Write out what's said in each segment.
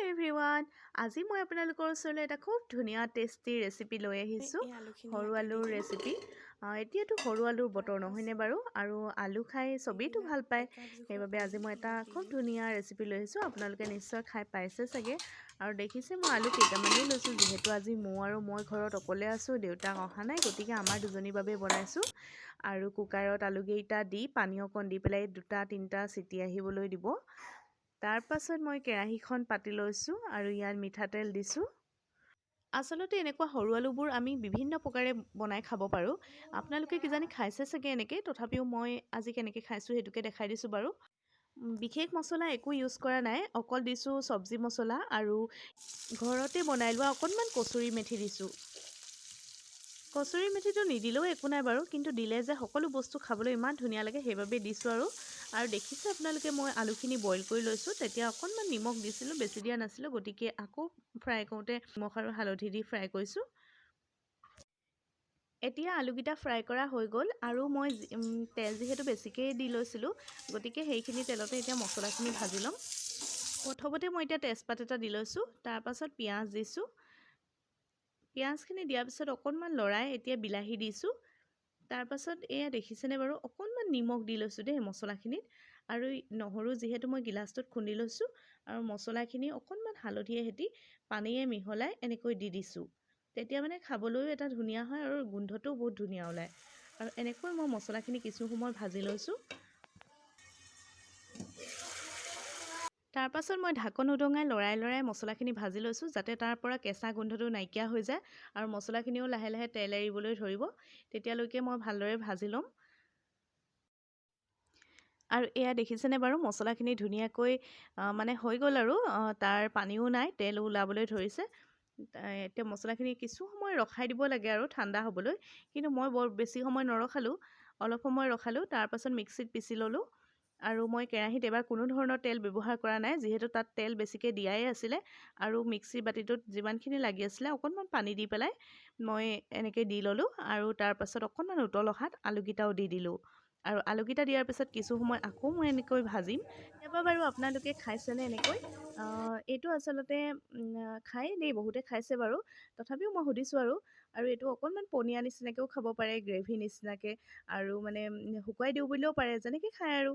Everyone, আজি মই আপোনালোকৰ ওচৰলৈ এটা খুব ধুনীয়া টেষ্টি ৰেচিপি লৈ আহিছোঁ। সৰু আলুৰ ৰেচিপি। এতিয়াতো সৰু আলুৰ বতৰ নহয়নে বাৰু, আৰু আলু খাই চবেইতো ভাল পায়। সেইবাবে আজি মই এটা খুব ধুনীয়া ৰেচিপি লৈ আহিছোঁ। আপোনালোকে নিশ্চয় খাই পাইছে চাগে, আৰু দেখিছে মই আলু কেইটামানেই লৈছোঁ। যিহেতু আজি মই ঘৰত অকলে আছোঁ, দেউতাক অহা নাই, গতিকে আমাৰ দুজনীৰ বাবে বনাইছোঁ। আৰু কুকাৰত আলুকেইটা দি পানী অকণ দি পেলাই 2-3টা চিটি আহিবলৈ দিব। তাৰ পাছত মই কেৰাহীখন পাতি লৈছোঁ আৰু ইয়াত মিঠাতেল দিছোঁ। আচলতে এনেকুৱা সৰু আলুবোৰ আমি বিভিন্ন প্ৰকাৰে বনাই খাব পাৰোঁ। আপোনালোকে কিজানি খাইছে চাগে এনেকৈ, তথাপিও মই আজি কেনেকৈ খাইছোঁ সেইটোকে দেখাই দিছোঁ বাৰু। বিশেষ মছলা একো ইউজ কৰা নাই, অকল দিছোঁ চব্জি মছলা আৰু ঘৰতে বনাই লোৱা অকণমান কচুৰি মেথি দিছোঁ। কচুৰি মেথিটো নিদিলেও একো নাই বাৰু, কিন্তু দিলে যে সকলো বস্তু খাবলৈ ইমান ধুনীয়া লাগে, সেইবাবে দিছোঁ আৰু দেখিছে আপোনালোকে মই আলুখিনি বইল কৰি লৈছোঁ। তেতিয়া অকণমান নিমখ দিছিলোঁ, বেছি দিয়া নাছিলোঁ, গতিকে আকৌ ফ্ৰাই কৰোঁতে নিমখ আৰু হালধি দি ফ্ৰাই কৰিছোঁ। এতিয়া আলুকেইটা ফ্ৰাই কৰা হৈ গ'ল, আৰু মই তেল যিহেতু বেছিকৈ দি লৈছিলোঁ, গতিকে সেইখিনি তেলতে এতিয়া মছলাখিনি ভাজি ল'ম। প্ৰথমতে মই এতিয়া তেজপাত এটা দি লৈছোঁ, তাৰপাছত পিঁয়াজ দিছোঁ। পিঁয়াজখিনি দিয়াৰ পিছত অকণমান লৰাই এতিয়া বিলাহী দিছোঁ। তাৰপাছত এয়া দেখিছেনে বাৰু, অকণমান নিমখ দি লৈছোঁ দেই মছলাখিনিত, আৰু নহৰু যিহেতু মই গিলাচটোত খুন্দি লৈছোঁ, আৰু মছলাখিনি অকণমান হালধিয়ে সৈতে পানীয়ে মিহলাই এনেকৈ দি দিছোঁ। তেতিয়া মানে খাবলৈও এটা ধুনীয়া হয় আৰু গোন্ধটোও বহুত ধুনীয়া ওলায়। আৰু এনেকৈ মই মছলাখিনি কিছু সময় ভাজি লৈছোঁ। তাৰপাছত মই ঢাকন উদঙাই লৰাই মছলাখিনি ভাজি লৈছোঁ, যাতে তাৰ পৰা কেঁচা গোন্ধটো নাইকিয়া হৈ যায় আৰু মছলাখিনিও লাহে লাহে তেল এৰিবলৈ ধৰিব। তেতিয়ালৈকে মই ভালদৰে ভাজি ল'ম। আৰু এয়া দেখিছেনে বাৰু, মছলাখিনি ধুনীয়াকৈ মানে হৈ গ'ল, আৰু তাৰ পানীও নাই, তেল ওলাবলৈ ধৰিছে। এতিয়া মছলাখিনি কিছু সময় ৰখাই দিব লাগে আৰু ঠাণ্ডা হ'বলৈ, কিন্তু মই বৰ বেছি সময় নৰখালোঁ, অলপ সময় ৰখালোঁ। তাৰপাছত মিক্সিত পিচি ল'লোঁ, আৰু মই কেৰাহীত এবাৰ কোনো ধৰণৰ তেল ব্যৱহাৰ কৰা নাই, যিহেতু তাত তেল বেছিকৈ দিয়াই আছিলে। আৰু মিক্সিৰ বাতিটোত যিমানখিনি লাগি আছিলে অকণমান পানী দি পেলাই মই এনেকৈ দি ল'লোঁ, আৰু তাৰপাছত অকণমান উতল অহাত আলুকেইটাও দি দিলোঁ। আৰু আলুকেইটা দিয়াৰ পিছত কিছু সময় আকৌ মই এনেকৈ ভাজিম। এবাৰ বাৰু আপোনালোকে খাইছেনে এনেকৈ? এইটো আচলতে খায়েই দেই, বহুতে খাইছে বাৰু, তথাপিও মই সুধিছোঁ আৰু এইটো অকণমান পনীয়া নিচিনাকৈও খাব পাৰে, গ্ৰেভি নিচিনাকৈ, আৰু মানে শুকুৱাই দিওঁ বুলিও পাৰে, যেনেকৈ খায় আৰু।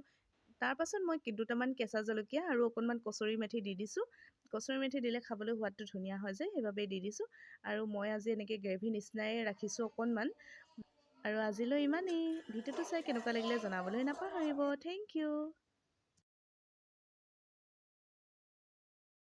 তাৰপাছত মই 2টামান কেঁচা জলকীয়া আৰু অকণমান কচুৰি মেথি দি দিছোঁ। কচুৰি মেথি দিলে খাবলৈ সোৱাদটো ধুনীয়া হয় যে, সেইবাবে দি দিছোঁ। আৰু মই আজি এনেকৈ গ্ৰেভি নিচিনাই ৰাখিছোঁ অকণমান। আৰু আজিলৈ ইমানেই। ভিডিঅ'টো চাই কেনেকুৱা লাগিলে জনাবলৈ নাপাহৰিব। Thank U.